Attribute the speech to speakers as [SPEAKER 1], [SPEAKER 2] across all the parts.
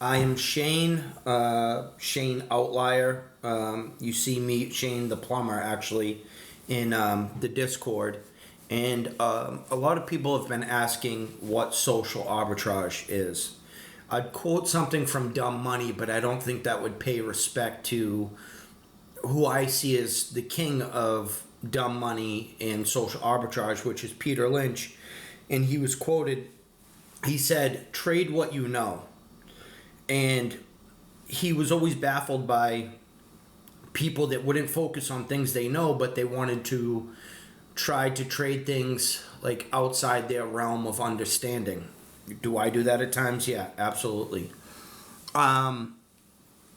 [SPEAKER 1] I am Shane, Shane Outlier. You see me, Shane the plumber, actually, in the Discord. And a lot of people have been asking what social arbitrage is. I'd quote something from Dumb Money, but I don't think that would pay respect to who I see as the king of dumb money and social arbitrage, which is Peter Lynch. And he was quoted, he said, "Trade what you know." And he was always baffled by people that wouldn't focus on things they know, but they wanted to try to trade things like outside their realm of understanding. Do I do that at times? Yeah, absolutely.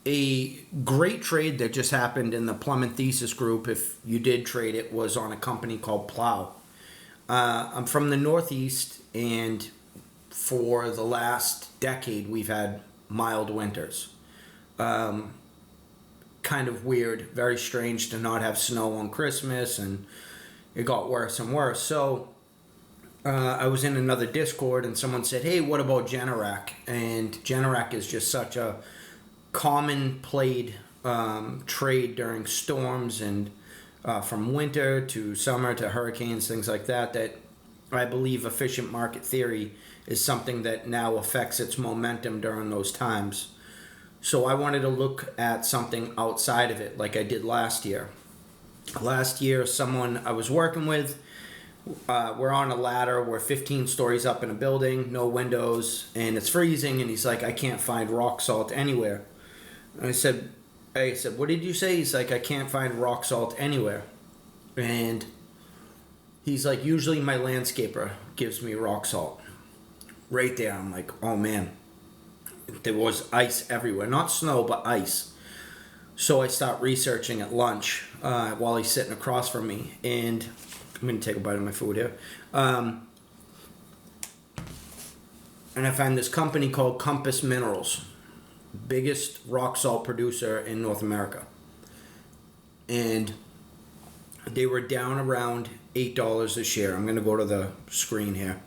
[SPEAKER 1] A great trade that just happened in the Plumbing Thesis group, if you did trade it, was on a company called Plow. I'm from the Northeast, and for the last decade, we've had mild winters. Kind of weird, very strange to not have snow on Christmas, and it got worse and worse. So I was in another Discord, and someone said, "Hey, what about Generac?" And Generac is just such a common played trade during storms and from winter to summer to hurricanes, things like that, that I believe efficient market theory is something that now affects its momentum during those times. So I wanted to look at something outside of it like I did last year. Last year, someone I was working with, we're on a ladder, we're 15 stories up in a building, no windows, and it's freezing, and he's like, "I can't find rock salt anywhere." And I said, "What did you say?" He's like, "I can't find rock salt anywhere." And he's like, "Usually my landscaper gives me rock salt." Right there, I'm like, oh man. There was ice everywhere. Not snow, but ice. So I start researching at lunch while he's sitting across from me. And I'm going to take a bite of my food here. And I find this company called Compass Minerals. Biggest rock salt producer in North America. And they were down around $8 a share. I'm going to go to the screen here.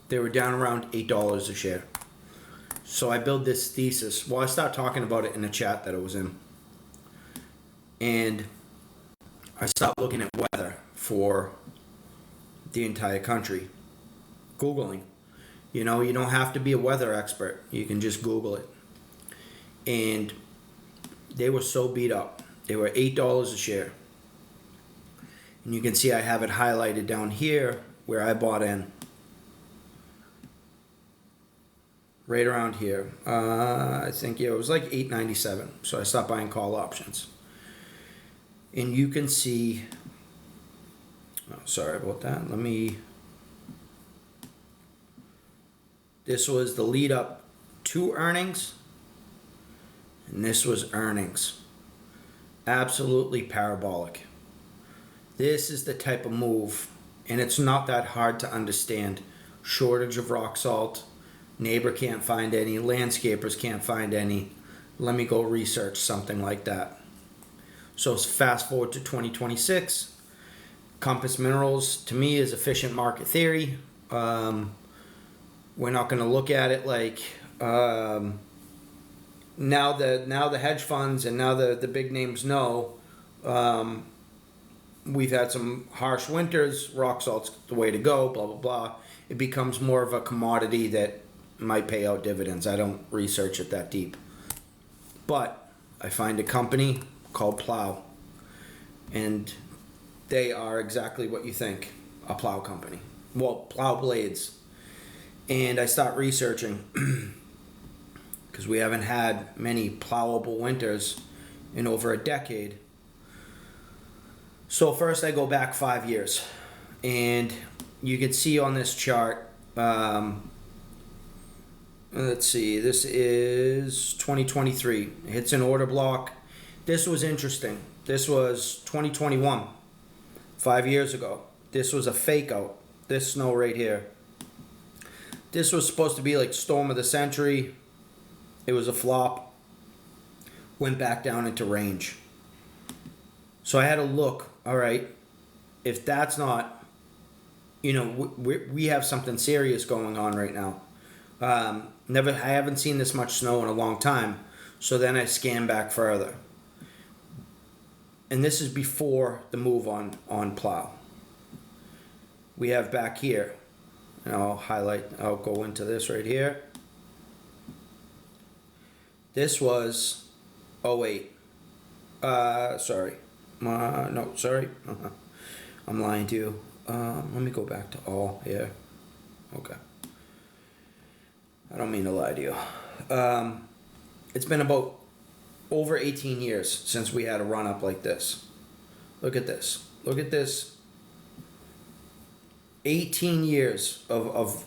[SPEAKER 1] They were down around $8 a share. So I build this thesis. Well, I start talking about it in the chat that I was in. And I start looking at weather for the entire country. Googling. You know, you don't have to be a weather expert. You can just Google it. And they were so beat up. They were $8 a share. And you can see I have it highlighted down here where I bought in. Right around here. I think, yeah, it was like $8.97. So I stopped buying call options. And you can see, oh, sorry about that. This was the lead up to earnings. And this was earnings. Absolutely parabolic. This is the type of move, and it's not that hard to understand. Shortage of rock salt. Neighbor can't find any. Landscapers can't find any. Let me go research something like that. So fast forward to 2026. Compass Minerals, to me, is efficient market theory. We're not going to look at it like now the hedge funds and now the big names know. We've had some harsh winters. Rock salt's the way to go. Blah blah blah. It becomes more of a commodity that might pay out dividends. I don't research it that deep. But I find a company called Plow. And they are exactly what you think, a plow company. Well, plow blades. And I start researching because we haven't had many plowable winters in over a decade. So first I go back 5 years. And you can see on this chart, let's see, this is 2023. It hits an order block. This was interesting. This was 2021, 5 years ago. This was a fake out. This snow right here. This was supposed to be like storm of the century. It was a flop. Went back down into range. So I had to look, all right, if that's not, we have something serious going on right now. I haven't seen this much snow in a long time. So then I scan back further. And this is before the move on plow. We have back here, and I'll go into this right here. This was, oh wait, sorry. No, sorry. I'm lying to you. Let me go back to all here. Okay. I don't mean to lie to you. It's been about over 18 years since we had a run up like this. Look at this. Look at this. 18 years of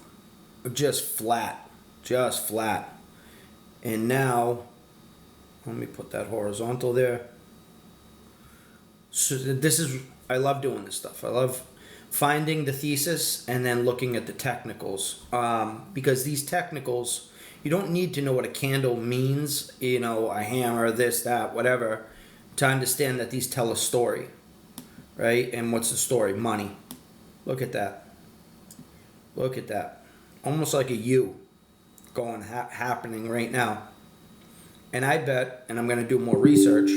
[SPEAKER 1] just flat. Just flat. And now, let me put that horizontal there. So I love doing this stuff. I love finding the thesis and then looking at the technicals. Because these technicals, you don't need to know what a candle means, a hammer, this, that, whatever, to understand that these tell a story, right? And what's the story? Money. Look at that. Look at that. Almost like a U happening right now. And I bet, and I'm going to do more research,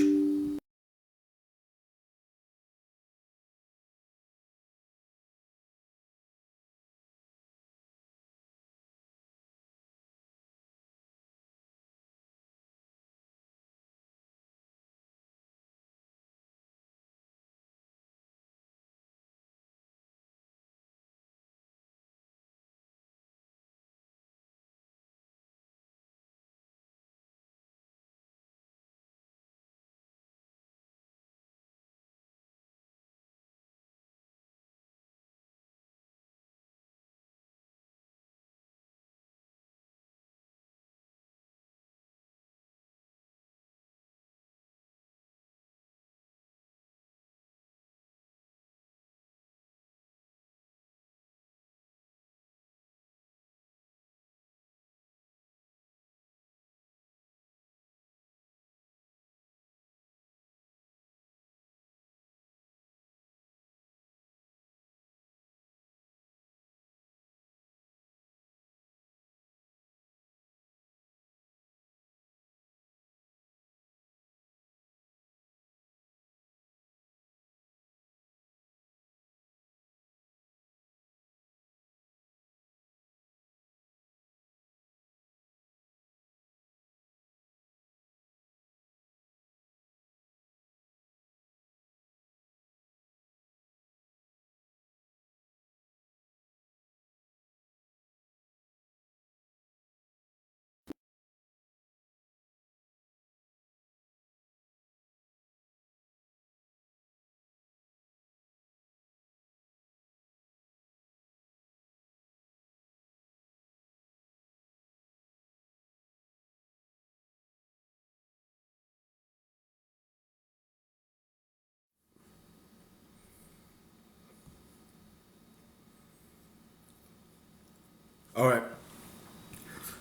[SPEAKER 1] all right.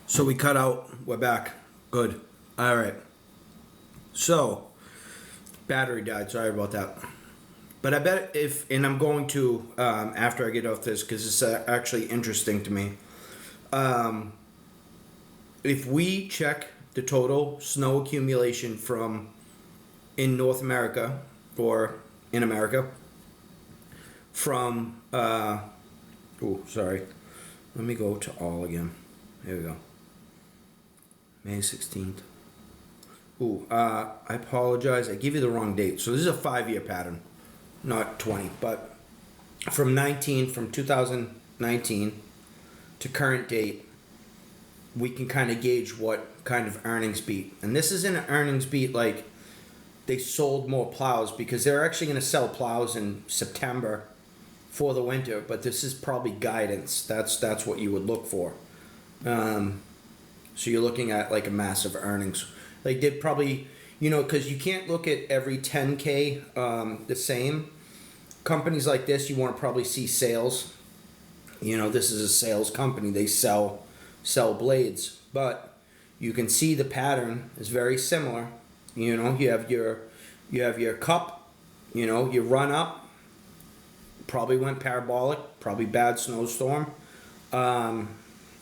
[SPEAKER 1] So we cut out. We're back. Good. All right. So, battery died. Sorry about that. But I bet and I'm going to, after I get off this, because it's actually interesting to me. If we check the total snow accumulation in North America, or in America, from, sorry. Let me go to all again. Here we go. May 16th. I apologize. I give you the wrong date. So this is a 5-year pattern, not 20. But from 2019 to current date, we can kind of gauge what kind of earnings beat. And this isn't an earnings beat like they sold more plows, because they're actually going to sell plows in September for the winter, but this is probably guidance. That's what you would look for. So you're looking at like a massive earnings. Like they probably, because you can't look at every 10K the same. Companies like this, you want to probably see sales. This is a sales company. They sell blades, but you can see the pattern is very similar. You have your cup. You run up. Probably went parabolic, probably bad snowstorm.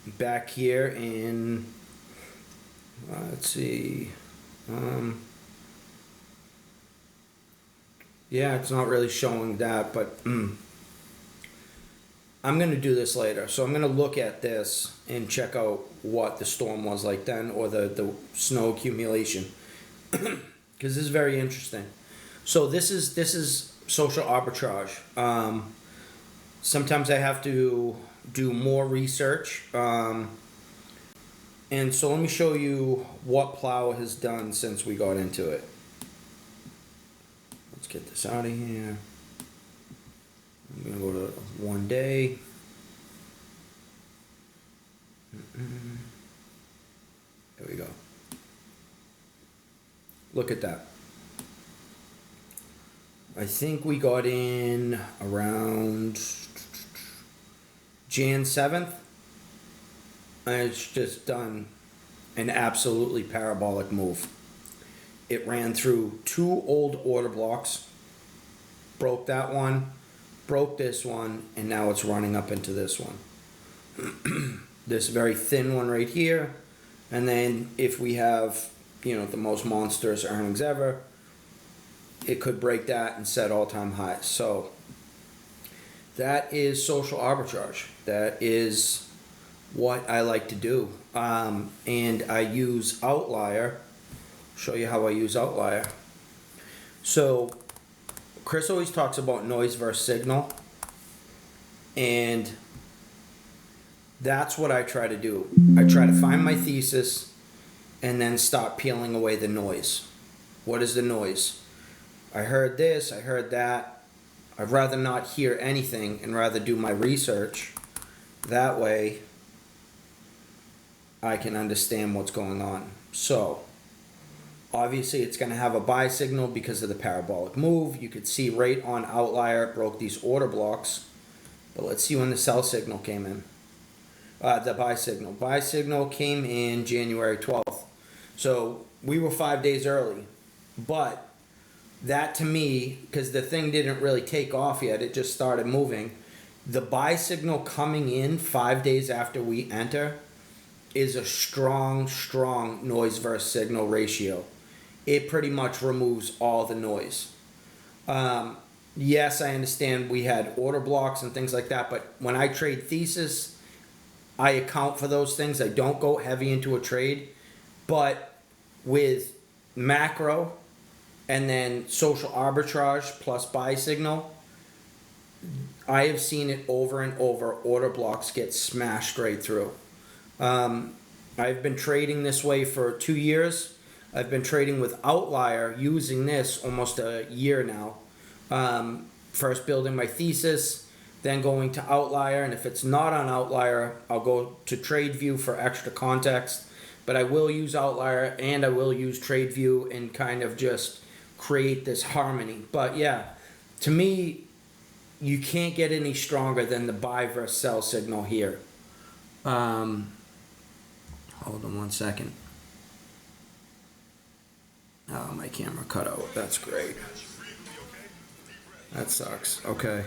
[SPEAKER 1] back here in, let's see, yeah, it's not really showing that, but I'm going to do this later. So I'm going to look at this and check out what the storm was like then, or the snow accumulation, because this is very interesting. So this is social arbitrage. Sometimes I have to do more research. And so let me show you what Plow has done since we got into it. Let's get this out of here. I'm going to go to 1 day. There we go. Look at that. I think we got in around Jan 7th. And it's just done an absolutely parabolic move. It ran through 2 old order blocks, broke that one, broke this one, and now it's running up into this one. This very thin one right here, and then if we have, the most monstrous earnings ever, it could break that and set all-time highs. So that is social arbitrage. That is what I like to do. And I use Outlier. Show you how I use Outlier. So Chris always talks about noise versus signal, and that's what I try to do. I try to find my thesis and then stop peeling away the noise. What is the noise? I heard this, I heard that. I'd rather not hear anything and rather do my research. That way I can understand what's going on. So obviously it's going to have a buy signal because of the parabolic move. You could see right on Outlier it broke these order blocks. But let's see when the sell signal came in. The buy signal. Buy signal came in January 12th. So we were 5 days early. But that to me, because the thing didn't really take off yet, it just started moving. The buy signal coming in 5 days after we enter is a strong noise versus signal ratio. It pretty much removes all the noise. Yes, I understand we had order blocks and things like that, but when I trade thesis, I account for those things. I don't go heavy into a trade, but with macro and then social arbitrage plus buy signal, I have seen it over and over. Order blocks get smashed right through. I've been trading this way for 2 years. I've been trading with Outlier using this almost a year now. First building my thesis, then going to Outlier, and if it's not on Outlier, I'll go to TradeView for extra context. But I will use Outlier and I will use TradeView and kind of just create this harmony. But yeah, to me, you can't get any stronger than the buy versus sell signal here. Hold on 1 second. Oh, my camera cut out. That's great. That sucks. Okay.